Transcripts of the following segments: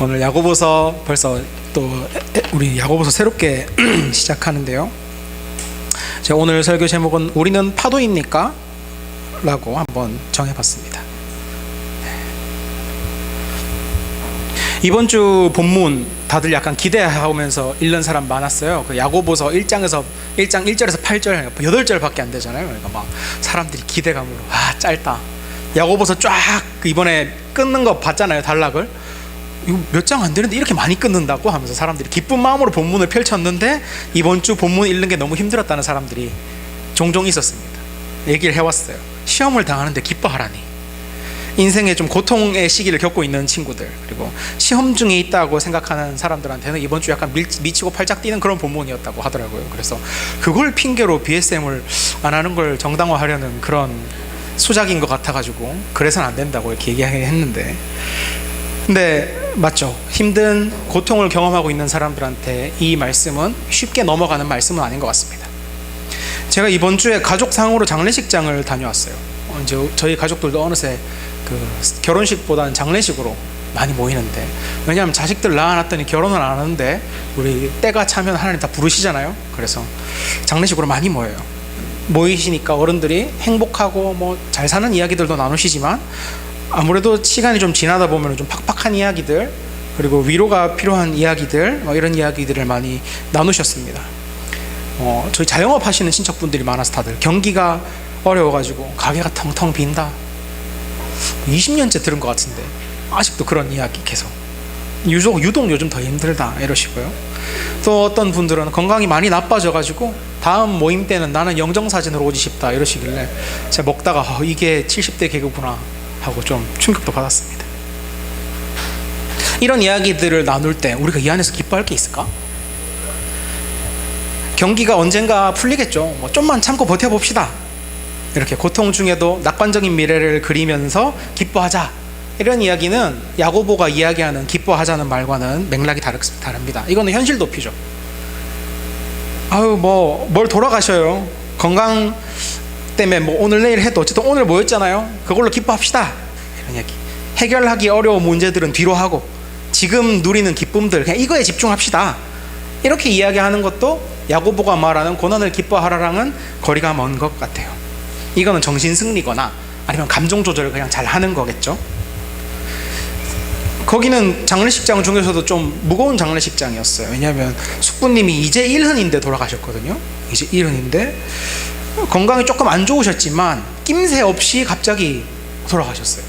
오늘 야고보서 벌써 또 우리 야고보서 새롭게 시작하는데요. 제가 오늘 설교 제목은 우리는 파도입니까? 라고 한번 정해봤습니다. 이번 주 본문 다들 약간 기대하면서 읽는 사람 많았어요. 그 야고보서 1장 1절에서 8절 8절밖에 안 되잖아요. 그러니까 막 사람들이 기대감으로 짧다. 야고보서 쫙 이번에 끊는 거 봤잖아요. 단락을. 이거 몇 장 안 되는데 이렇게 많이 끊는다고 하면서 사람들이 기쁜 마음으로 본문을 펼쳤는데 이번 주 본문 읽는 게 너무 힘들었다는 사람들이 종종 있었습니다. 얘기를 해왔어요. 시험을 당하는데 기뻐하라니. 인생에 좀 고통의 시기를 겪고 있는 친구들, 그리고 시험 중에 있다고 생각하는 사람들한테는 이번 주 약간 미치고 팔짝 뛰는 그런 본문이었다고 하더라고요. 그래서 그걸 핑계로 BSM을 안 하는 걸 정당화하려는 그런 수작인 것 같아가지고 그래서는 안 된다고 이렇게 얘기했는데, 근데 맞죠. 힘든 고통을 경험하고 있는 사람들한테 이 말씀은 쉽게 넘어가는 말씀은 아닌 것 같습니다. 제가 이번 주에 가족상으로 장례식장을 다녀왔어요. 이제 저희 가족들도 어느새 그 결혼식보다는 장례식으로 많이 모이는데, 왜냐하면 자식들 낳아놨더니 결혼을 안 하는데 우리 때가 차면 하나님 다 부르시잖아요. 그래서 장례식으로 많이 모여요. 모이시니까 어른들이 행복하고 뭐 잘 사는 이야기들도 나누시지만 아무래도 시간이 좀 지나다 보면 좀 팍팍한 이야기들, 그리고 위로가 필요한 이야기들, 이런 이야기들을 많이 나누셨습니다. 저희 자영업 하시는 친척분들이 많아서 다들 경기가 어려워가지고 가게가 텅텅 빈다. 20년째 들은 것 같은데 아직도 그런 이야기 계속. 유독 요즘 더 힘들다 이러시고요. 또 어떤 분들은 건강이 많이 나빠져가지고 다음 모임 때는 나는 영정사진으로 오지 싶다 이러시길래 제가 먹다가 이게 70대 개그구나 하고 좀 충격도 받았습니다. 이런 이야기들을 나눌 때 우리가 이 안에서 기뻐할 게 있을까? 경기가 언젠가 풀리겠죠. 좀만 참고 버텨봅시다. 이렇게 고통 중에도 낙관적인 미래를 그리면서 기뻐하자. 이런 이야기는 야고보가 이야기하는 기뻐하자는 말과는 맥락이 다릅니다. 이거는 현실 도피죠. 뭘 돌아가셔요. 건강 때문에 오늘 내일 해도 어쨌든 오늘 모였잖아요. 그걸로 기뻐합시다. 이런 얘기. 해결하기 어려운 문제들은 뒤로 하고 지금 누리는 기쁨들 그냥 이거에 집중합시다. 이렇게 이야기하는 것도 야고보가 말하는 고난을 기뻐하라랑은 거리가 먼 것 같아요. 이거는 정신승리거나 아니면 감정 조절을 그냥 잘 하는 거겠죠. 거기는 장례식장 중에서도 좀 무거운 장례식장이었어요. 왜냐하면 숙부님이 이제 1흔인데 돌아가셨거든요. 이제 1흔인데 건강이 조금 안 좋으셨지만 낌새 없이 갑자기 돌아가셨어요.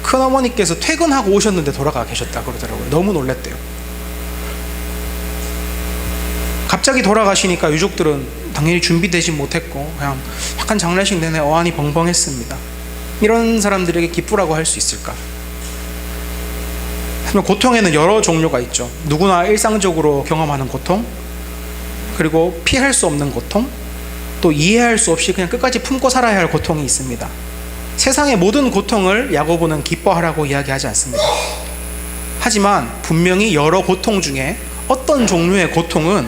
큰어머니께서 퇴근하고 오셨는데 돌아가 계셨다 그러더라고요. 너무 놀랬대요. 갑자기 돌아가시니까 유족들은 당연히 준비되지 못했고 그냥 약간 장례식 내내 어안이 벙벙했습니다. 이런 사람들에게 기쁘라고 할 수 있을까? 고통에는 여러 종류가 있죠. 누구나 일상적으로 경험하는 고통, 그리고 피할 수 없는 고통, 또 이해할 수 없이 그냥 끝까지 품고 살아야 할 고통이 있습니다. 세상의 모든 고통을 야고보는 기뻐하라고 이야기하지 않습니다. 하지만 분명히 여러 고통 중에 어떤 종류의 고통은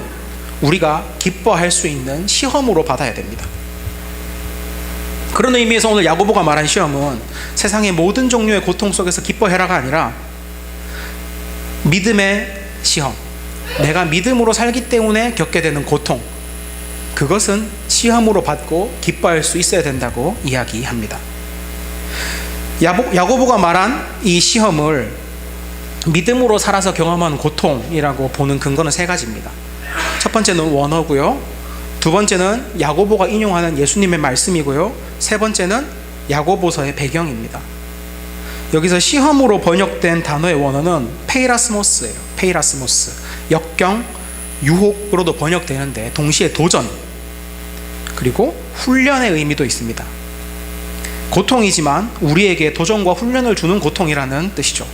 우리가 기뻐할 수 있는 시험으로 받아야 됩니다. 그런 의미에서 오늘 야고보가 말한 시험은 세상의 모든 종류의 고통 속에서 기뻐해라가 아니라 믿음의 시험, 내가 믿음으로 살기 때문에 겪게 되는 고통, 그것은 시험으로 받고 기뻐할 수 있어야 된다고 이야기합니다. 야고보가 말한 이 시험을 믿음으로 살아서 경험하는 고통이라고 보는 근거는 세 가지입니다. 첫 번째는 원어고요, 두 번째는 야고보가 인용하는 예수님의 말씀이고요, 세 번째는 야고보서의 배경입니다. 여기서 시험으로 번역된 단어의 원어는 페이라스모스예요. 페이라스모스. 역경, 유혹으로도 번역되는데 동시에 도전, 그리고 훈련의 의미도 있습니다. 고통이지만 우리에게 도전과 훈련을 주는 고통이라는 뜻이죠.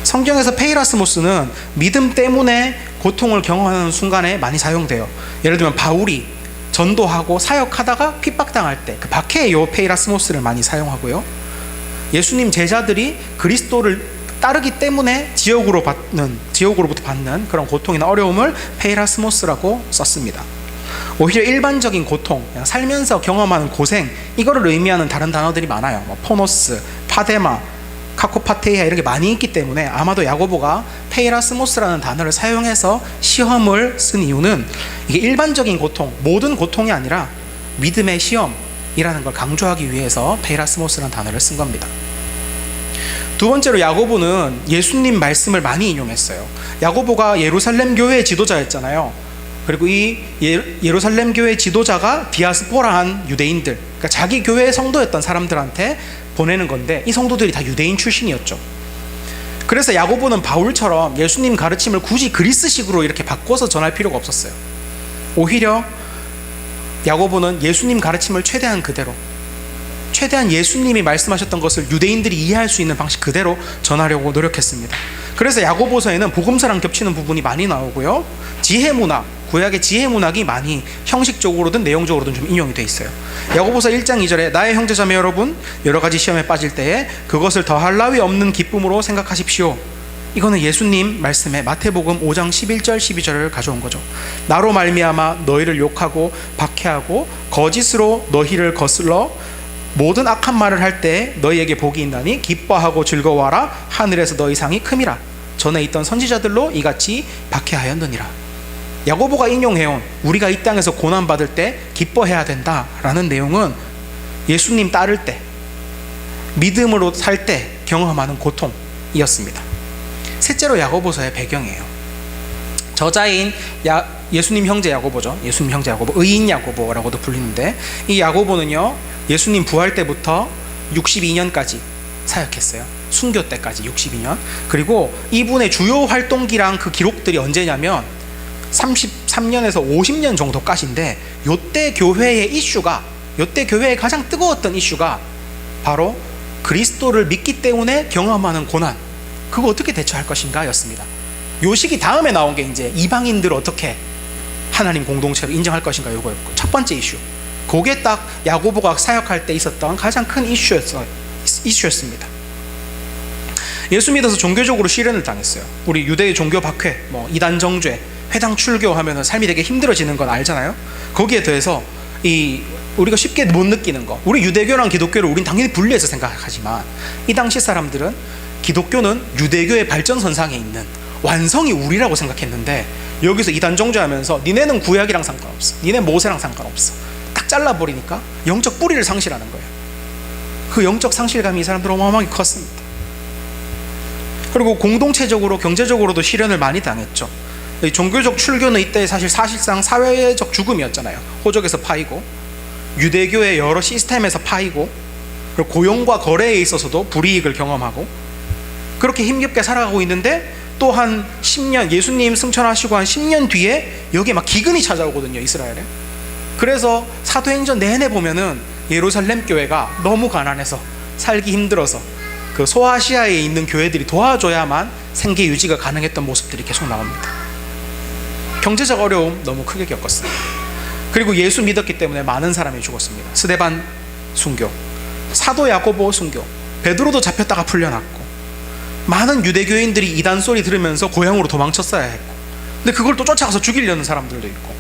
성경에서 페이라스모스는 믿음 때문에 고통을 경험하는 순간에 많이 사용돼요. 예를 들면 바울이 전도하고 사역하다가 핍박당할 때 그 박해의 요 페이라스모스를 많이 사용하고요, 예수님 제자들이 그리스도를 따르기 때문에 지옥으로부터 받는 그런 고통이나 어려움을 페이라스모스라고 썼습니다. 오히려 일반적인 고통, 그냥 살면서 경험하는 고생, 이거를 의미하는 다른 단어들이 많아요. 포노스, 파데마, 카코파테이아 이런 게 많이 있기 때문에 아마도 야고보가 페이라스모스라는 단어를 사용해서 시험을 쓴 이유는 이게 일반적인 고통, 모든 고통이 아니라 믿음의 시험이라는 걸 강조하기 위해서 페이라스모스라는 단어를 쓴 겁니다. 두 번째로 야고보는 예수님 말씀을 많이 인용했어요. 야고보가 예루살렘 교회의 지도자였잖아요. 그리고 이 예루살렘 교회 지도자가 디아스포라한 유대인들, 그러니까 자기 교회의 성도였던 사람들한테 보내는 건데 이 성도들이 다 유대인 출신이었죠. 그래서 야고보는 바울처럼 예수님 가르침을 굳이 그리스식으로 이렇게 바꿔서 전할 필요가 없었어요. 오히려 야고보는 예수님 가르침을 최대한 그대로, 최대한 예수님이 말씀하셨던 것을 유대인들이 이해할 수 있는 방식 그대로 전하려고 노력했습니다. 그래서 야고보서에는 복음서랑 겹치는 부분이 많이 나오고요, 지혜문학, 구약의 지혜문학이 많이 형식적으로든 내용적으로든 좀 인용이 돼 있어요. 야고보서 1장 2절에 나의 형제자매 여러분, 여러 가지 시험에 빠질 때에 그것을 더할 나위 없는 기쁨으로 생각하십시오. 이거는 예수님 말씀에 마태복음 5장 11절 12절을 가져온 거죠. 나로 말미암아 너희를 욕하고 박해하고 거짓으로 너희를 거슬러 모든 악한 말을 할 때 너희에게 복이 있나니 기뻐하고 즐거워하라. 하늘에서 너희 상이 큼이라. 전에 있던 선지자들로 이같이 박해하였느니라. 야고보가 인용해온 우리가 이 땅에서 고난받을 때 기뻐해야 된다라는 내용은 예수님 따를 때, 믿음으로 살 때 경험하는 고통이었습니다. 셋째로 야고보서의 배경이에요. 저자인 예수님 형제 야고보죠. 예수님 형제 야고보, 의인 야고보라고도 불리는데, 이 야고보는요 예수님 부활 때부터 62년까지 사역했어요. 순교 때까지 62년. 그리고 이분의 주요 활동기랑 그 기록들이 언제냐면 33년에서 50년 정도까지인데, 요때 교회의 이슈가, 요때 교회의 가장 뜨거웠던 이슈가 바로 그리스도를 믿기 때문에 경험하는 고난, 그거 어떻게 대처할 것인가 였습니다. 요 시기 다음에 나온 게 이제 이방인들 어떻게 하나님 공동체로 인정할 것인가, 요거였고 첫 번째 이슈. 그게 딱 야고보가 사역할 때 있었던 가장 큰 이슈였습니다. 예수 믿어서 종교적으로 시련을 당했어요. 우리 유대의 종교 박해, 이단 정죄, 회당 출교하면 삶이 되게 힘들어지는 건 알잖아요. 거기에 더해서 우리가 쉽게 못 느끼는 거, 우리 유대교랑 기독교를 우린 당연히 분리해서 생각하지만 이 당시 사람들은 기독교는 유대교의 발전선상에 있는 완성이 우리라고 생각했는데, 여기서 이단 정죄하면서 니네는 구약이랑 상관없어, 니네 모세랑 상관없어, 딱 잘라버리니까 영적 뿌리를 상실하는 거예요. 그 영적 상실감이 이 사람들 어마어마하게 컸습니다. 그리고 공동체적으로 경제적으로도 시련을 많이 당했죠. 종교적 출교는 이때 사실상 사회적 죽음이었잖아요. 호적에서 파이고, 유대교의 여러 시스템에서 파이고, 그리고 고용과 거래에 있어서도 불이익을 경험하고, 그렇게 힘겹게 살아가고 있는데 또 한 10년, 예수님 승천하시고 한 10년 뒤에 여기에 막 기근이 찾아오거든요, 이스라엘에. 그래서 사도행전 내내 보면은 예루살렘 교회가 너무 가난해서 살기 힘들어서 그 소아시아에 있는 교회들이 도와줘야만 생계 유지가 가능했던 모습들이 계속 나옵니다. 경제적 어려움 너무 크게 겪었습니다. 그리고 예수 믿었기 때문에 많은 사람이 죽었습니다. 스데반 순교, 사도 야고보 순교, 베드로도 잡혔다가 풀려났고, 많은 유대교인들이 이단 소리 들으면서 고향으로 도망쳤어야 했고, 근데 그걸 또 쫓아가서 죽이려는 사람들도 있고,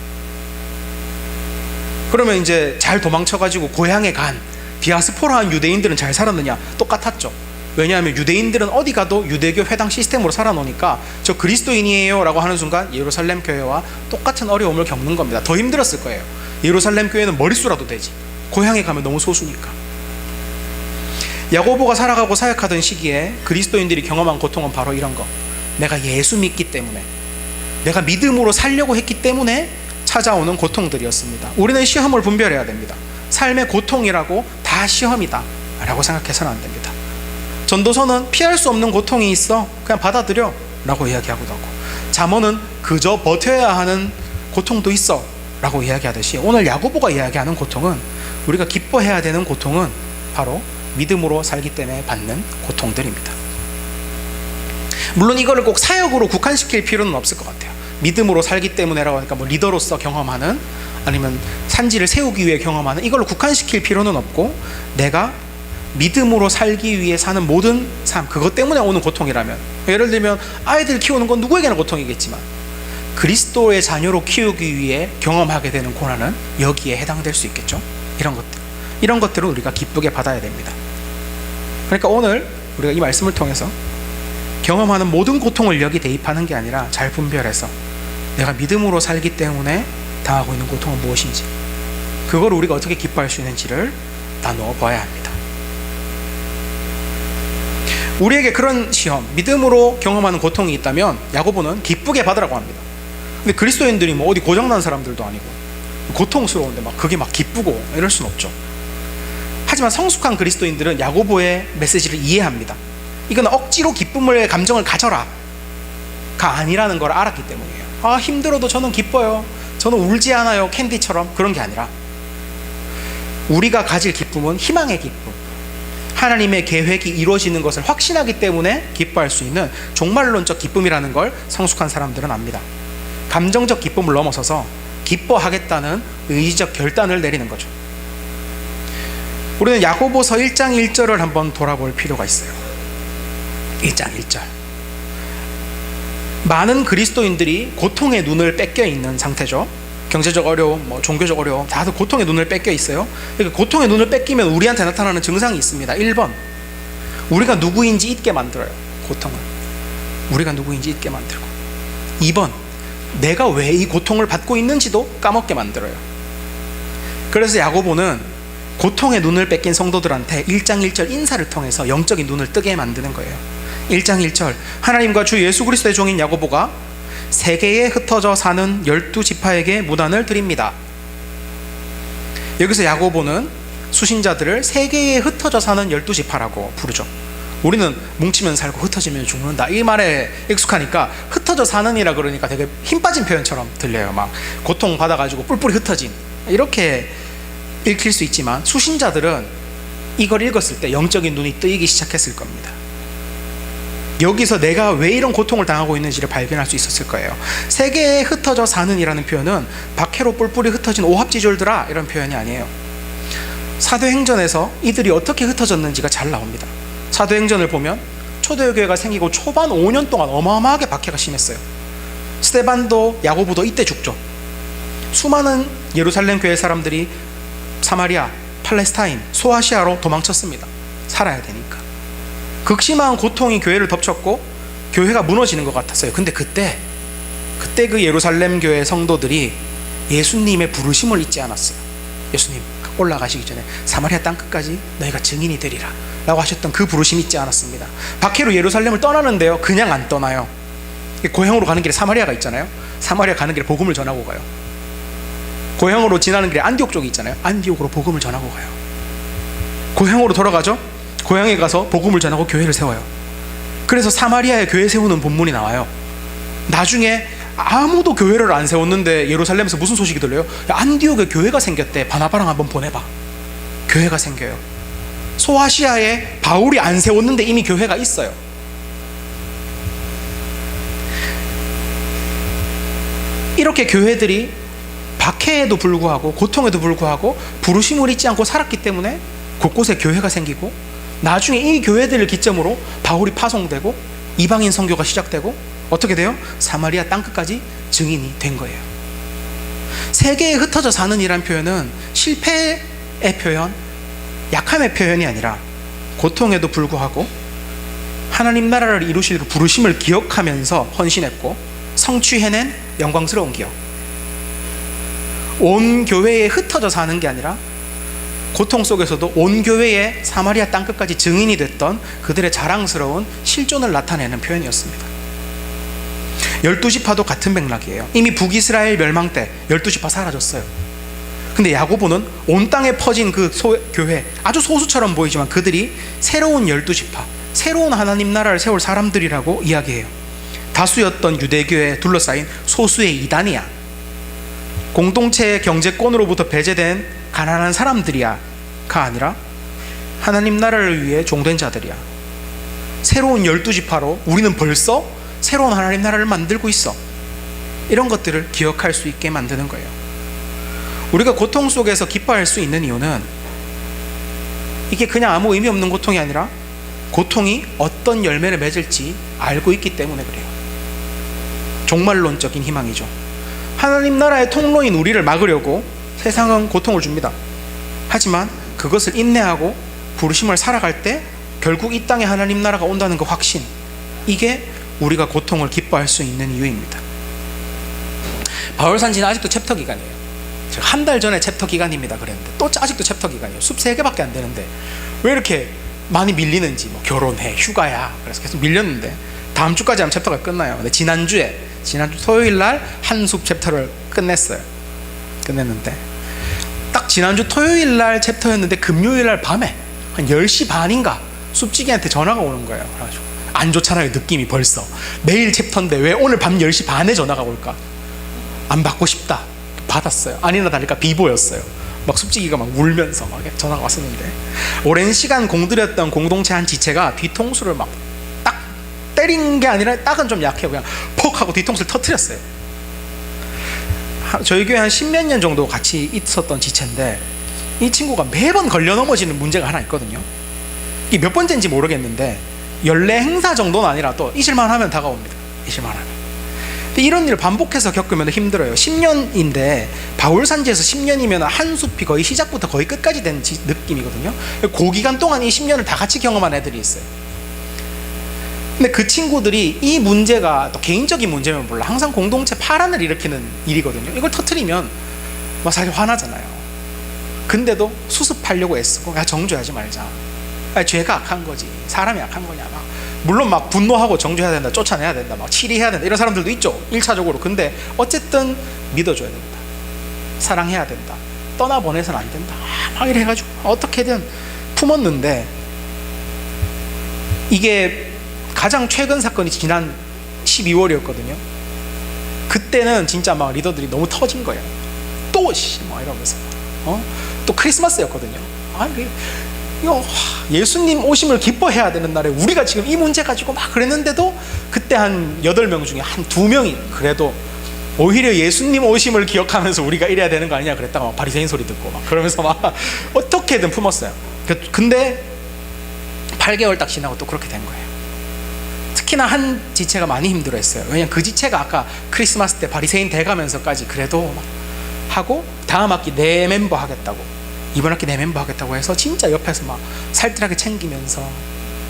그러면 이제 잘 도망쳐가지고 고향에 간 디아스포라한 유대인들은 잘 살았느냐? 똑같았죠. 왜냐하면 유대인들은 어디 가도 유대교 회당 시스템으로 살아놓으니까 저 그리스도인이에요 라고 하는 순간 예루살렘 교회와 똑같은 어려움을 겪는 겁니다. 더 힘들었을 거예요. 예루살렘 교회는 머릿수라도 되지, 고향에 가면 너무 소수니까. 야고보가 살아가고 사역하던 시기에 그리스도인들이 경험한 고통은 바로 이런 거, 내가 예수 믿기 때문에, 내가 믿음으로 살려고 했기 때문에 찾아오는 고통들이었습니다. 우리는 시험을 분별해야 됩니다. 삶의 고통이라고 다 시험이다 라고 생각해서는 안 됩니다. 전도서는 피할 수 없는 고통이 있어, 그냥 받아들여 라고 이야기하기도 하고, 잠언은 그저 버텨야 하는 고통도 있어 라고 이야기하듯이, 오늘 야고보가 이야기하는 고통은, 우리가 기뻐해야 되는 고통은 바로 믿음으로 살기 때문에 받는 고통들입니다. 물론 이거를 꼭 사역으로 국한시킬 필요는 없을 것 같아요. 믿음으로 살기 때문에라고 하니까 리더로서 경험하는, 아니면 산지를 세우기 위해 경험하는, 이걸로 국한시킬 필요는 없고, 내가 믿음으로 살기 위해 사는 모든 삶, 그것 때문에 오는 고통이라면, 예를 들면 아이들 키우는 건 누구에게나 고통이겠지만 그리스도의 자녀로 키우기 위해 경험하게 되는 고난은 여기에 해당될 수 있겠죠. 이런 것들은 우리가 기쁘게 받아야 됩니다. 그러니까 오늘 우리가 이 말씀을 통해서 경험하는 모든 고통을 여기 대입하는 게 아니라 잘 분별해서 내가 믿음으로 살기 때문에 당하고 있는 고통은 무엇인지, 그걸 우리가 어떻게 기뻐할 수 있는지를 나누어 봐야 합니다. 우리에게 그런 시험, 믿음으로 경험하는 고통이 있다면 야고보는 기쁘게 받으라고 합니다. 근데 그리스도인들이 뭐 어디 고장난 사람들도 아니고 고통스러운데 막 그게 막 기쁘고 이럴 순 없죠. 하지만 성숙한 그리스도인들은 야고보의 메시지를 이해합니다. 이건 억지로 기쁨의 감정을 가져라 가 아니라는 걸 알았기 때문이에요. 아, 힘들어도 저는 기뻐요, 저는 울지 않아요, 캔디처럼. 그런 게 아니라 우리가 가질 기쁨은 희망의 기쁨, 하나님의 계획이 이루어지는 것을 확신하기 때문에 기뻐할 수 있는 종말론적 기쁨이라는 걸 성숙한 사람들은 압니다. 감정적 기쁨을 넘어서서 기뻐하겠다는 의지적 결단을 내리는 거죠. 우리는 야고보서 1장 1절을 한번 돌아볼 필요가 있어요. 1장 1절. 많은 그리스도인들이 고통의 눈을 뺏겨 있는 상태죠. 경제적 어려움, 종교적 어려움, 다들 고통의 눈을 뺏겨 있어요. 그러니까 고통의 눈을 뺏기면 우리한테 나타나는 증상이 있습니다. 1번, 우리가 누구인지 잊게 만들어요. 고통은 우리가 누구인지 잊게 만들고, 2번, 내가 왜 이 고통을 받고 있는지도 까먹게 만들어요. 그래서 야고보는 고통의 눈을 뺏긴 성도들한테 1장 1절 인사를 통해서 영적인 눈을 뜨게 만드는 거예요. 1장 1절, 하나님과 주 예수 그리스도의 종인 야고보가 세계에 흩어져 사는 12지파에게 문안을 드립니다. 여기서 야고보는 수신자들을 세계에 흩어져 사는 12지파라고 부르죠. 우리는 뭉치면 살고 흩어지면 죽는다, 이 말에 익숙하니까 흩어져 사는이라 그러니까 되게 힘 빠진 표현처럼 들려요. 막 고통 받아가지고 뿔뿔이 흩어진, 이렇게 읽힐 수 있지만 수신자들은 이걸 읽었을 때 영적인 눈이 뜨이기 시작했을 겁니다. 여기서 내가 왜 이런 고통을 당하고 있는지를 발견할 수 있었을 거예요. 세계에 흩어져 사는 이라는 표현은 박해로 뿔뿔이 흩어진 오합지졸들아 이런 표현이 아니에요. 사도행전에서 이들이 어떻게 흩어졌는지가 잘 나옵니다. 사도행전을 보면 초대교회가 생기고 초반 5년 동안 어마어마하게 박해가 심했어요. 스데반도 야고보도 이때 죽죠. 수많은 예루살렘 교회 사람들이 사마리아, 팔레스타인, 소아시아로 도망쳤습니다. 살아야 되니까. 극심한 고통이 교회를 덮쳤고 교회가 무너지는 것 같았어요. 근데 그때 그 예루살렘 교회 성도들이 예수님의 부르심을 잊지 않았어요. 예수님 올라가시기 전에 사마리아 땅끝까지 너희가 증인이 되리라 라고 하셨던 그 부르심 잊지 않았습니다. 박해로 예루살렘을 떠나는데요, 그냥 안 떠나요. 고향으로 가는 길에 사마리아가 있잖아요. 사마리아 가는 길에 복음을 전하고 가요. 고향으로 지나는 길에 안디옥 쪽이 있잖아요. 안디옥으로 복음을 전하고 가요. 고향으로 돌아가죠. 고향에 가서 복음을 전하고 교회를 세워요. 그래서 사마리아에 교회 세우는 본문이 나와요. 나중에 아무도 교회를 안 세웠는데 예루살렘에서 무슨 소식이 들려요? 야, 안디옥에 교회가 생겼대, 바나바랑 한번 보내봐. 교회가 생겨요. 소아시아에 바울이 안 세웠는데 이미 교회가 있어요. 이렇게 교회들이 박해에도 불구하고 고통에도 불구하고 부르심을 잊지 않고 살았기 때문에 곳곳에 교회가 생기고, 나중에 이 교회들을 기점으로 바울이 파송되고 이방인 선교가 시작되고 어떻게 돼요? 사마리아 땅끝까지 증인이 된 거예요. 세계에 흩어져 사는 이란 표현은 실패의 표현, 약함의 표현이 아니라 고통에도 불구하고 하나님 나라를 이루실 그 부르심을 기억하면서 헌신했고 성취해낸 영광스러운 기억. 온 교회에 흩어져 사는 게 아니라 고통 속에서도 온 교회의 사마리아 땅끝까지 증인이 됐던 그들의 자랑스러운 실존을 나타내는 표현이었습니다. 12지파도 같은 맥락이에요. 이미 북이스라엘 멸망 때 12지파 사라졌어요. 근데 야고보는 온 땅에 퍼진 그 교회, 아주 소수처럼 보이지만 그들이 새로운 12지파, 새로운 하나님 나라를 세울 사람들이라고 이야기해요. 다수였던 유대교에 둘러싸인 소수의 이단이야. 공동체의 경제권으로부터 배제된 가난한 사람들이야 가 아니라 하나님 나라를 위해 종된 자들이야. 새로운 12지파로 우리는 벌써 새로운 하나님 나라를 만들고 있어. 이런 것들을 기억할 수 있게 만드는 거예요. 우리가 고통 속에서 기뻐할 수 있는 이유는 이게 그냥 아무 의미 없는 고통이 아니라 고통이 어떤 열매를 맺을지 알고 있기 때문에 그래요. 종말론적인 희망이죠. 하나님 나라의 통로인 우리를 막으려고 세상은 고통을 줍니다. 하지만 그것을 인내하고 부르심을 살아갈 때 결국 이 땅에 하나님 나라가 온다는 그 확신, 이게 우리가 고통을 기뻐할 수 있는 이유입니다. 바울산지는 아직도 챕터 기간이에요. 제가 한 달 전에 챕터 기간입니다 그랬는데 또 아직도 챕터 기간이에요. 숲 3개밖에 안 되는데 왜 이렇게 많이 밀리는지, 뭐 결혼해, 휴가야, 그래서 계속 밀렸는데 다음 주까지 하면 챕터가 끝나요. 근데 지난주 토요일 날 한 숲 챕터를 끝냈는데 딱 지난주 토요일 날 챕터였는데 금요일 날 밤에 한 10시 반인가 숲지기한테 전화가 오는 거예요. 그래가지고 안 좋잖아요, 느낌이. 벌써 내일 챕터인데 왜 오늘 밤 10시 반에 전화가 올까? 안 받고 싶다. 받았어요. 아니나 다를까 비보였어요. 막 숲지기가 막 울면서 막 전화가 왔었는데, 오랜 시간 공들였던 공동체 한 지체가 뒤통수를 막 딱 때린 게 아니라, 딱은 좀 약해요. 그냥 퍽 하고 뒤통수를 터뜨렸어요. 저희 교회 한 10몇 년 정도 같이 있었던 지체인데 이 친구가 매번 걸려 넘어지는 문제가 하나 있거든요. 이게 몇 번째인지 모르겠는데 연례 행사 정도는 아니라 또 잊을만 하면 다가옵니다. 잊을만 하면. 근데 이런 일을 반복해서 겪으면 힘들어요. 10년인데 바울산지에서 10년이면 한 숲이 거의 시작부터 거의 끝까지 된 느낌이거든요. 그 기간 동안 이 10년을 다 같이 경험한 애들이 있어요. 근데 그 친구들이 이 문제가 또 개인적인 문제면 몰라, 항상 공동체 파란을 일으키는 일이거든요. 이걸 터트리면 막 사실 화나잖아요. 근데도 수습하려고 애쓰고, 야 정죄하지 말자, 야, 죄가 악한 거지, 사람이 악한 거냐, 막 물론 막 분노하고 정죄해야 된다, 쫓아내야 된다, 막 치리해야 된다, 이런 사람들도 있죠, 1차적으로. 근데 어쨌든 믿어줘야 된다, 사랑해야 된다, 떠나보내서는 안 된다, 막 이래 해가지고 어떻게든 품었는데, 이게 가장 최근 사건이 지난 12월이었거든요. 그때는 진짜 막 리더들이 너무 터진 거예요. 또 막 이러면서 또 크리스마스였거든요. 예수님 오심을 기뻐해야 되는 날에 우리가 지금 이 문제 가지고 막 그랬는데도, 그때 한 8명 중에 한 2명이 그래도 오히려 예수님 오심을 기억하면서 우리가 이래야 되는 거 아니냐 그랬다가 막 바리새인 소리 듣고 막 그러면서 막 어떻게든 품었어요. 근데 8개월 딱 지나고 또 그렇게 된 거예요. 특히나 한 지체가 많이 힘들어했어요. 왜냐면 그 지체가 아까 크리스마스 때 바리새인 돼가면서까지 그래도 막 하고, 다음 학기 내 멤버 하겠다고, 이번 학기 내 멤버 하겠다고 해서 진짜 옆에서 막 살뜰하게 챙기면서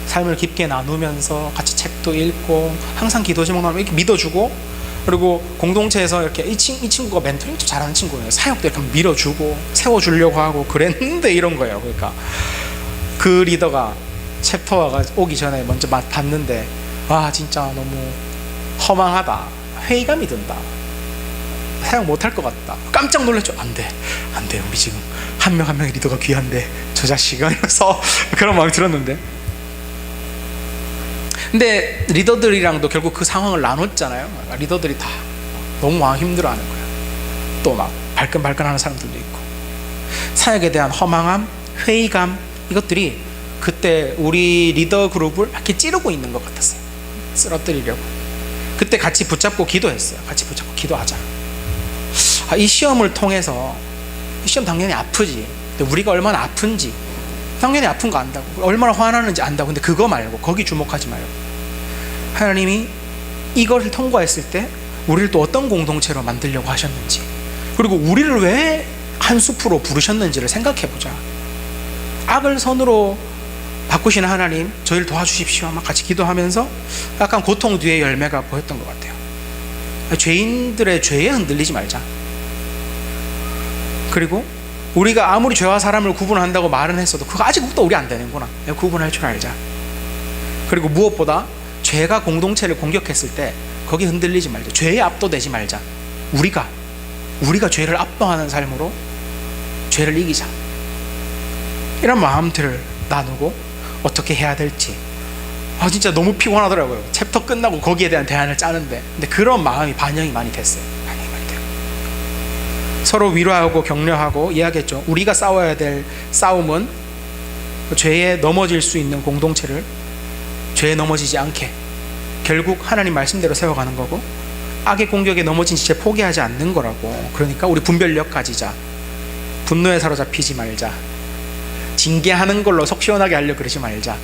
삶을 깊게 나누면서 같이 책도 읽고 항상 기도 제목 나오면 이렇게 믿어주고, 그리고 공동체에서 이렇게 이 친구가 멘토링도 잘하는 친구예요. 사역도 이렇게 밀어주고 세워주려고 하고 그랬는데 이런 거예요. 그러니까 그 리더가 챕터가 오기 전에 먼저 봤는데, 와 진짜 너무 허망하다, 회의감이 든다, 사역 못할 것 같다, 깜짝 놀랐죠. 안돼 우리 지금 한 명 한 명의 리더가 귀한데 저 자식은, 이러면서 그런 마음이 들었는데, 근데 리더들이랑도 결국 그 상황을 나눴잖아요. 리더들이 다 너무 힘들어하는 거예요. 또 막 발끈발끈하는 사람들도 있고, 사역에 대한 허망함, 회의감, 이것들이 그때 우리 리더 그룹을 이렇게 찌르고 있는 것 같았어요. 쓰러뜨리려고. 그때 같이 붙잡고 기도했어요. 같이 붙잡고 기도하자. 이 시험을 통해서, 이 시험 당연히 아프지, 근데 우리가 얼마나 아픈지 당연히 아픈 거 안다고, 얼마나 화나는지 안다고. 근데 그거 말고, 거기 주목하지 말고, 하나님이 이걸 통과했을 때 우리를 또 어떤 공동체로 만들려고 하셨는지, 그리고 우리를 왜 한 숲으로 부르셨는지를 생각해 보자. 악을 선으로 바꾸시는 하나님, 저희를 도와주십시오. 막 같이 기도하면서 약간 고통 뒤에 열매가 보였던 것 같아요. 죄인들의 죄에 흔들리지 말자. 그리고 우리가 아무리 죄와 사람을 구분한다고 말은 했어도 그거 아직도 우리 안 되는구나, 구분할 줄 알자. 그리고 무엇보다 죄가 공동체를 공격했을 때 거기 흔들리지 말자. 죄에 압도되지 말자. 우리가 죄를 압도하는 삶으로 죄를 이기자. 이런 마음들을 나누고 어떻게 해야 될지, 진짜 너무 피곤하더라고요. 챕터 끝나고 거기에 대한 대안을 짜는데, 근데 그런 마음이 반영이 많이 됐어요. 서로 위로하고 격려하고 이야기했죠. 우리가 싸워야 될 싸움은 죄에 넘어질 수 있는 공동체를 죄에 넘어지지 않게 결국 하나님 말씀대로 세워가는 거고, 악의 공격에 넘어진 지체 포기하지 않는 거라고. 그러니까 우리 분별력 가지자, 분노에 사로잡히지 말자, 징계하는 걸로 속 시원하게 하려 그러지 말자,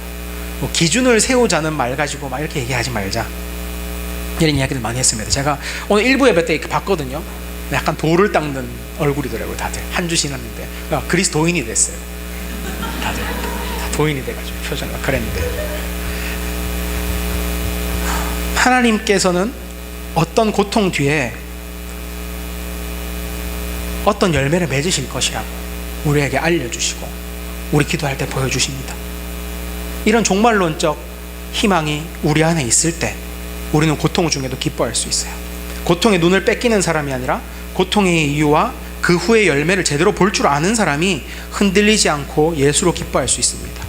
뭐 기준을 세우자는 말 가지고 막 이렇게 얘기하지 말자, 이런 이야기를 많이 했습니다. 제가 오늘 일부 예배 때 봤거든요. 약간 돌을 닦는 얼굴이더라고요. 다들 한 주 지났는데 그리스도인이 됐어요. 다들 부인이 돼가지고 표정이 막 그랬는데, 하나님께서는 어떤 고통 뒤에 어떤 열매를 맺으실 것이라고 우리에게 알려주시고 우리 기도할 때 보여주십니다. 이런 종말론적 희망이 우리 안에 있을 때 우리는 고통 중에도 기뻐할 수 있어요. 고통의 눈을 뺏기는 사람이 아니라 고통의 이유와 그 후의 열매를 제대로 볼 줄 아는 사람이 흔들리지 않고 예수로 기뻐할 수 있습니다.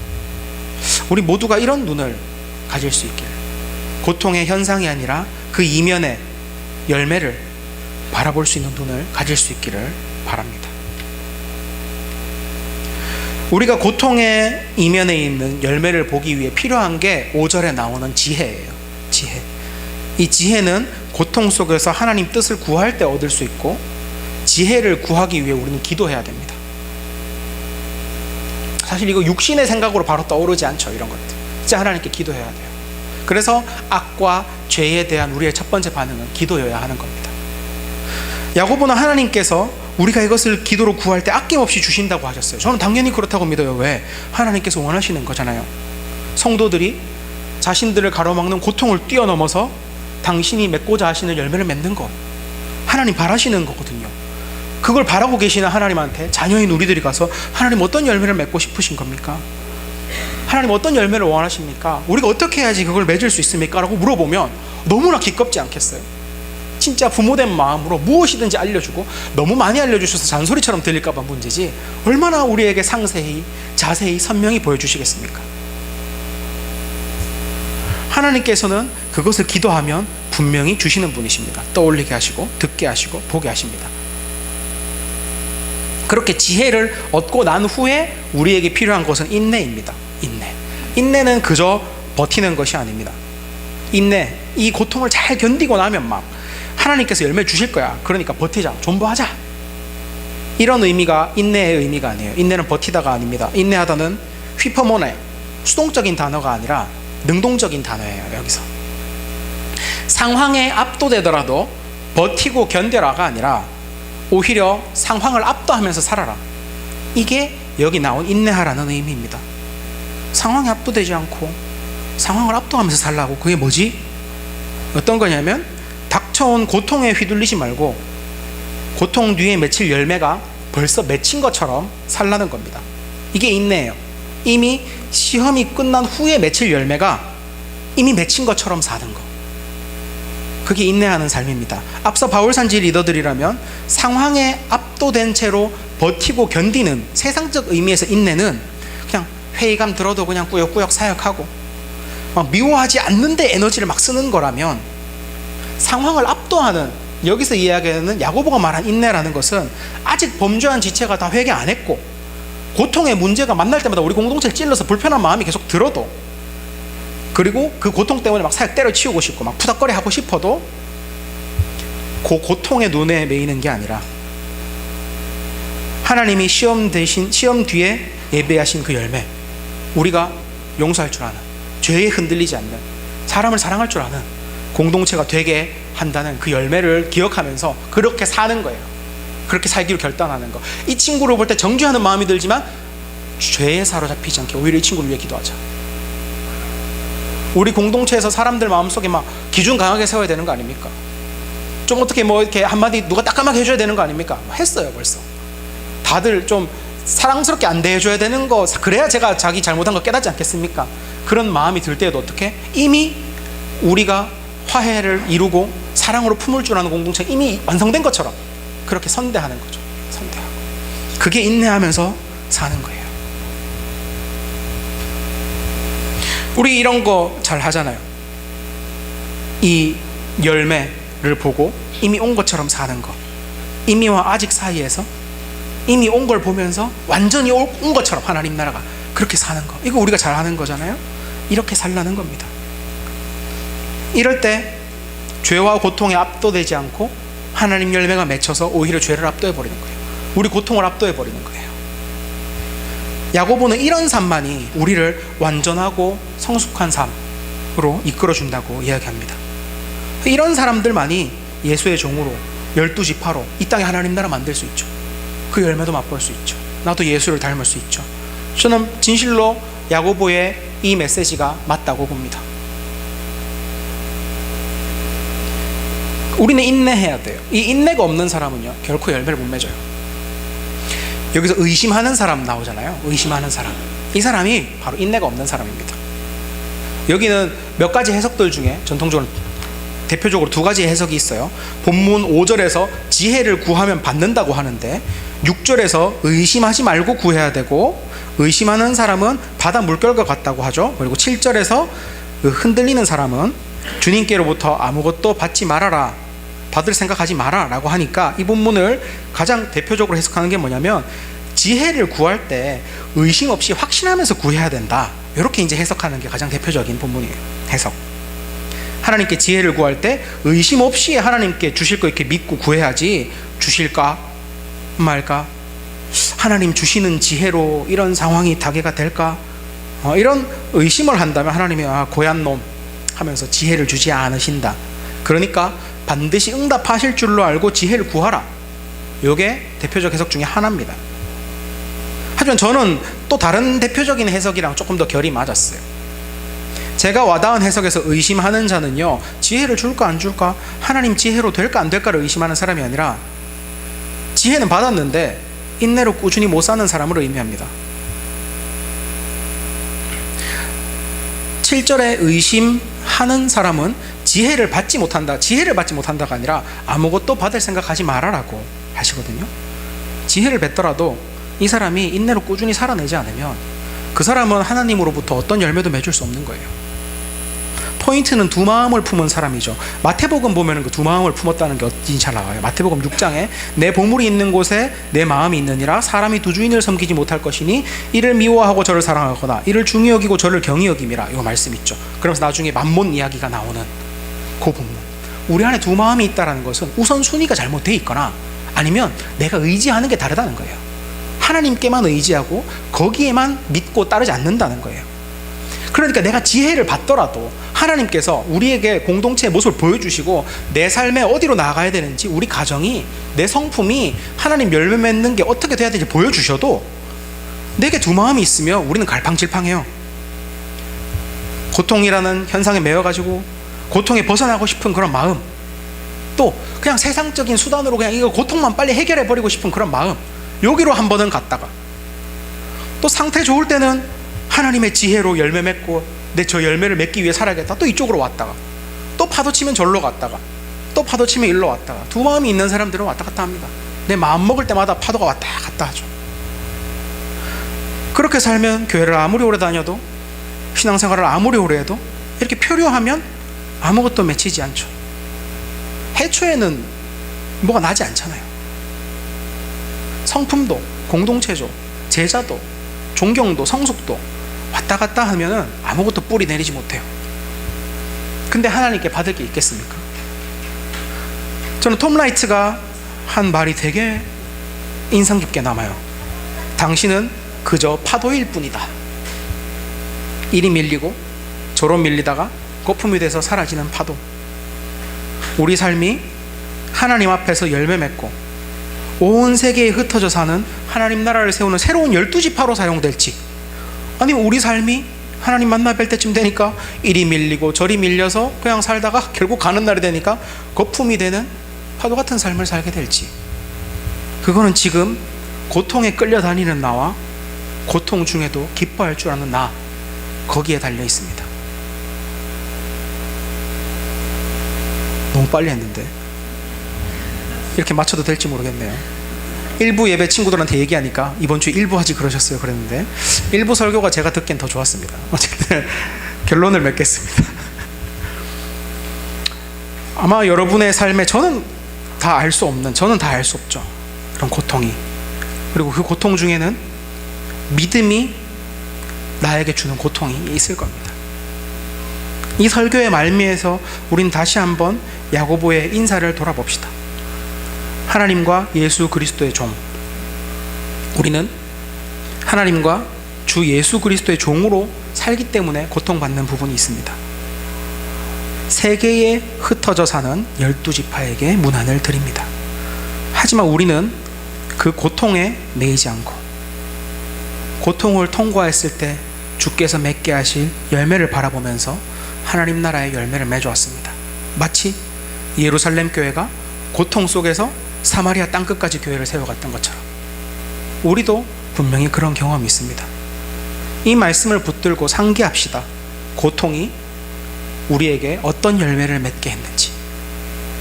우리 모두가 이런 눈을 가질 수 있기를, 고통의 현상이 아니라 그 이면의 열매를 바라볼 수 있는 눈을 가질 수 있기를 바랍니다. 우리가 고통의 이면에 있는 열매를 보기 위해 필요한 게 5절에 나오는 지혜예요. 지혜. 이 지혜는 고통 속에서 하나님 뜻을 구할 때 얻을 수 있고, 지혜를 구하기 위해 우리는 기도해야 됩니다. 사실 이거 육신의 생각으로 바로 떠오르지 않죠. 이런 것들 진짜 하나님께 기도해야 돼요. 그래서 악과 죄에 대한 우리의 첫 번째 반응은 기도여야 하는 겁니다. 야고보는 하나님께서 우리가 이것을 기도로 구할 때 아낌없이 주신다고 하셨어요. 저는 당연히 그렇다고 믿어요. 왜? 하나님께서 원하시는 거잖아요. 성도들이 자신들을 가로막는 고통을 뛰어넘어서 당신이 맺고자 하시는 열매를 맺는 거, 하나님 바라시는 거거든요. 그걸 바라고 계시는 하나님한테 자녀인 우리들이 가서 하나님 어떤 열매를 맺고 싶으신 겁니까? 하나님 어떤 열매를 원하십니까? 우리가 어떻게 해야지 그걸 맺을 수 있습니까? 라고 물어보면 너무나 기껍지 않겠어요? 진짜 부모된 마음으로 무엇이든지 알려주고, 너무 많이 알려주셔서 잔소리처럼 들릴까 봐 문제지 얼마나 우리에게 상세히 자세히 선명히 보여주시겠습니까? 하나님께서는 그것을 기도하면 분명히 주시는 분이십니다. 떠올리게 하시고 듣게 하시고 보게 하십니다. 그렇게 지혜를 얻고 난 후에 우리에게 필요한 것은 인내입니다. 인내는 그저 버티는 것이 아닙니다. 인내, 이 고통을 잘 견디고 나면 막 하나님께서 열매 주실 거야. 그러니까 버티자, 존버하자. 이런 의미가 인내의 의미가 아니에요. 인내는 버티다가 아닙니다. 인내하다는 휘퍼모네, 수동적인 단어가 아니라 능동적인 단어예요. 여기서 상황에 압도되더라도 버티고 견뎌라가 아니라 오히려 상황을 압도하면서 살아라. 이게 여기 나온 인내하라는 의미입니다. 상황에 압도되지 않고 상황을 압도하면서 살라고. 그게 뭐지? 어떤 거냐면 닥쳐온 고통에 휘둘리지 말고 고통 뒤에 맺힐 열매가 벌써 맺힌 것처럼 살라는 겁니다. 이게 인내예요. 이미 시험이 끝난 후에 맺힐 열매가 이미 맺힌 것처럼 사는 거, 그게 인내하는 삶입니다. 앞서 바울산지 리더들이라면 상황에 압도된 채로 버티고 견디는 세상적 의미에서 인내는 그냥 회의감 들어도 그냥 꾸역꾸역 사역하고 막 미워하지 않는데 에너지를 막 쓰는 거라면, 상황을 압도하는, 여기서 이야기하는 야고보가 말한 인내라는 것은 아직 범죄한 지체가 다 회개 안 했고 고통의 문제가 만날 때마다 우리 공동체를 찔러서 불편한 마음이 계속 들어도, 그리고 그 고통 때문에 막 사역 때려치우고 싶고 막 푸닥거리 하고 싶어도 그 고통의 눈에 매이는 게 아니라 하나님이 시험 뒤에 예배하신 그 열매, 우리가 용서할 줄 아는, 죄에 흔들리지 않는, 사람을 사랑할 줄 아는 공동체가 되게 한다는 그 열매를 기억하면서 그렇게 사는 거예요. 그렇게 살기로 결단하는 거. 이 친구를 볼 때 정죄하는 마음이 들지만 죄에 사로잡히지 않게 오히려 이 친구를 위해 기도하자. 우리 공동체에서 사람들 마음속에 막 기준 강하게 세워야 되는 거 아닙니까? 좀 어떻게 뭐 이렇게 한마디 누가 따끔하게 해줘야 되는 거 아닙니까? 했어요 벌써. 다들 좀 사랑스럽게 안 대해줘야 되는 거, 그래야 제가 자기 잘못한 거 깨닫지 않겠습니까? 그런 마음이 들 때에도 어떻게? 이미 우리가 화해를 이루고 사랑으로 품을 줄 아는 공동체가 이미 완성된 것처럼 그렇게 선대하는 거죠. 선대하고. 그게 인내하면서 사는 거예요. 우리 이런 거 잘 하잖아요. 이 열매를 보고 이미 온 것처럼 사는 거, 이미와 아직 사이에서 이미 온 걸 보면서 완전히 온 것처럼 하나님 나라가 그렇게 사는 거, 이거 우리가 잘 하는 거잖아요. 이렇게 살라는 겁니다. 이럴 때 죄와 고통에 압도되지 않고 하나님 열매가 맺혀서 오히려 죄를 압도해 버리는 거예요. 우리 고통을 압도해 버리는 거예요. 야고보는 이런 삶만이 우리를 완전하고 성숙한 삶으로 이끌어 준다고 이야기합니다. 이런 사람들만이 예수의 종으로 12지파로 이 땅에 하나님 나라 만들 수 있죠. 그 열매도 맛볼 수 있죠. 나도 예수를 닮을 수 있죠. 저는 진실로 야고보의 이 메시지가 맞다고 봅니다. 우리는 인내해야 돼요. 이 인내가 없는 사람은요, 결코 열매를 못 맺어요. 여기서 의심하는 사람 나오잖아요. 의심하는 사람. 이 사람이 바로 인내가 없는 사람입니다. 여기는 몇 가지 해석들 중에 전통적으로 대표적으로 두 가지 해석이 있어요. 본문 5절에서 지혜를 구하면 받는다고 하는데 6절에서 의심하지 말고 구해야 되고, 의심하는 사람은 바다 물결과 같다고 하죠. 그리고 7절에서 흔들리는 사람은 주님께로부터 아무것도 받지 말아라, 받을 생각하지 마라 라고 하니까, 이 본문을 가장 대표적으로 해석하는 게 뭐냐면, 지혜를 구할 때 의심 없이 확신하면서 구해야 된다, 이렇게 이제 해석하는 게 가장 대표적인 본문이에요. 해석. 하나님께 지혜를 구할 때 의심 없이 하나님께 주실 거 이렇게 믿고 구해야지, 주실까 말까, 하나님 주시는 지혜로 이런 상황이 타개가 될까, 이런 의심을 한다면 하나님이 고얀 놈 하면서 지혜를 주지 않으신다. 그러니까 반드시 응답하실 줄로 알고 지혜를 구하라. 이게 대표적 해석 중에 하나입니다. 하지만 저는 또 다른 대표적인 해석이랑 조금 더 결이 맞았어요. 제가 와닿은 해석에서 의심하는 자는요, 지혜를 줄까 안 줄까, 하나님 지혜로 될까 안 될까를 의심하는 사람이 아니라, 지혜는 받았는데 인내로 꾸준히 못 사는 사람을 의미합니다. 7절에 의심하는 사람은 지혜를 받지 못한다, 지혜를 받지 못한다가 아니라 아무것도 받을 생각하지 말아라고 하시거든요. 지혜를 뱉더라도 이 사람이 인내로 꾸준히 살아내지 않으면 그 사람은 하나님으로부터 어떤 열매도 맺을 수 없는 거예요. 포인트는 두 마음을 품은 사람이죠. 마태복음 보면 그 두 마음을 품었다는 게 어딘지 잘 나와요. 마태복음 6장에 내 보물이 있는 곳에 내 마음이 있느니라, 사람이 두 주인을 섬기지 못할 것이니 이를 미워하고 저를 사랑하거나 이를 중히 여기고 저를 경히 여김이라, 이거 말씀 있죠. 그러면서 나중에 만몬 이야기가 나오는 그 본문. 우리 안에 두 마음이 있다는 것은 우선순위가 잘못되어 있거나 아니면 내가 의지하는 게 다르다는 거예요. 하나님께만 의지하고 거기에만 믿고 따르지 않는다는 거예요. 그러니까 내가 지혜를 받더라도 하나님께서 우리에게 공동체의 모습을 보여주시고 내 삶에 어디로 나가야 되는지, 우리 가정이, 내 성품이 하나님 열매 맺는 게 어떻게 돼야 되는지 보여주셔도 내게 두 마음이 있으면 우리는 갈팡질팡해요. 고통이라는 현상에 매여가지고 고통에 벗어나고 싶은 그런 마음, 또 그냥 세상적인 수단으로 그냥 이거 고통만 빨리 해결해버리고 싶은 그런 마음, 여기로 한 번은 갔다가, 또 상태 좋을 때는 하나님의 지혜로 열매 맺고 내 저 열매를 맺기 위해 살아야겠다, 또 이쪽으로 왔다가, 또 파도 치면 절로 갔다가, 또 파도 치면 일로 왔다가. 두 마음이 있는 사람들은 왔다 갔다 합니다. 내 마음 먹을 때마다 파도가 왔다 갔다 하죠. 그렇게 살면 교회를 아무리 오래 다녀도, 신앙생활을 아무리 오래 해도 이렇게 표류하면 아무것도 맺히지 않죠. 해초에는 뭐가 나지 않잖아요. 성품도, 공동체죠, 제자도, 존경도, 성숙도 왔다 갔다 하면은 아무것도 뿌리 내리지 못해요. 근데 하나님께 받을 게 있겠습니까? 저는 톰 라이트가 한 말이 되게 인상 깊게 남아요. 당신은 그저 파도일 뿐이다. 이리 밀리고 저로 밀리다가 거품이 돼서 사라지는 파도. 우리 삶이 하나님 앞에서 열매 맺고 온 세계에 흩어져 사는 하나님 나라를 세우는 새로운 12지파로 사용될지, 아니면 우리 삶이 하나님 만나 뵐 때쯤 되니까 이리 밀리고 저리 밀려서 그냥 살다가 결국 가는 날이 되니까 거품이 되는 파도 같은 삶을 살게 될지, 그거는 지금 고통에 끌려다니는 나와 고통 중에도 기뻐할 줄 아는 나, 거기에 달려 있습니다. 너무 빨리 했는데 이렇게 맞춰도 될지 모르겠네요. 일부 예배 친구들한테 얘기하니까 이번 주에 일부 하지 그러셨어요 그랬는데, 일부 설교가 제가 듣기엔 더 좋았습니다. 어쨌든 결론을 맺겠습니다. 아마 여러분의 삶에 저는 다 알 수 없죠. 그런 고통이. 그리고 그 고통 중에는 믿음이 나에게 주는 고통이 있을 겁니다. 이 설교의 말미에서 우린 다시 한번 야고보의 인사를 돌아봅시다. 하나님과 예수 그리스도의 종, 우리는 하나님과 주 예수 그리스도의 종으로 살기 때문에 고통받는 부분이 있습니다. 세계에 흩어져 사는 12지파에게 문안을 드립니다. 하지만 우리는 그 고통에 매이지 않고 고통을 통과했을 때 주께서 맺게 하실 열매를 바라보면서 하나님 나라의 열매를 맺어왔습니다. 마치 예루살렘 교회가 고통 속에서 사마리아 땅끝까지 교회를 세워갔던 것처럼 우리도 분명히 그런 경험이 있습니다. 이 말씀을 붙들고 상기합시다. 고통이 우리에게 어떤 열매를 맺게 했는지,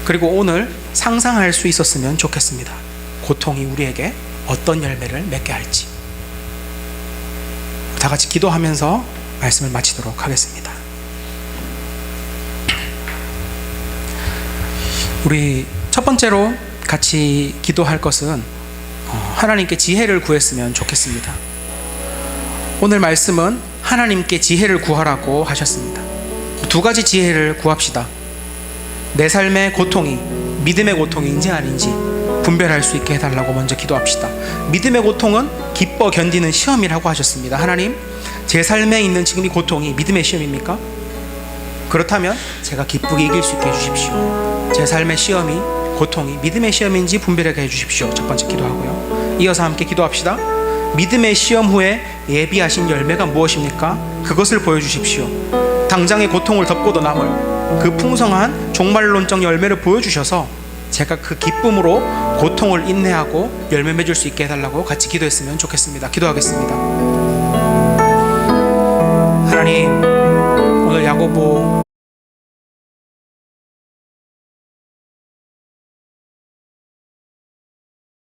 그리고 오늘 상상할 수 있었으면 좋겠습니다. 고통이 우리에게 어떤 열매를 맺게 할지. 다 같이 기도하면서 말씀을 마치도록 하겠습니다. 우리 첫 번째로 같이 기도할 것은 하나님께 지혜를 구했으면 좋겠습니다. 오늘 말씀은 하나님께 지혜를 구하라고 하셨습니다. 두 가지 지혜를 구합시다. 내 삶의 고통이 믿음의 고통인지 아닌지 분별할 수 있게 해달라고 먼저 기도합시다. 믿음의 고통은 기뻐 견디는 시험이라고 하셨습니다. 하나님, 제 삶에 있는 지금 이 고통이 믿음의 시험입니까? 그렇다면 제가 기쁘게 이길 수 있게 해주십시오. 제 삶의 시험이, 고통이 믿음의 시험인지 분별하게 해주십시오. 첫 번째 기도하고요. 이어서 함께 기도합시다. 믿음의 시험 후에 예비하신 열매가 무엇입니까? 그것을 보여주십시오. 당장의 고통을 덮고도 남을 그 풍성한 종말론적 열매를 보여주셔서 제가 그 기쁨으로 고통을 인내하고 열매 맺을 수 있게 해달라고 같이 기도했으면 좋겠습니다. 기도하겠습니다.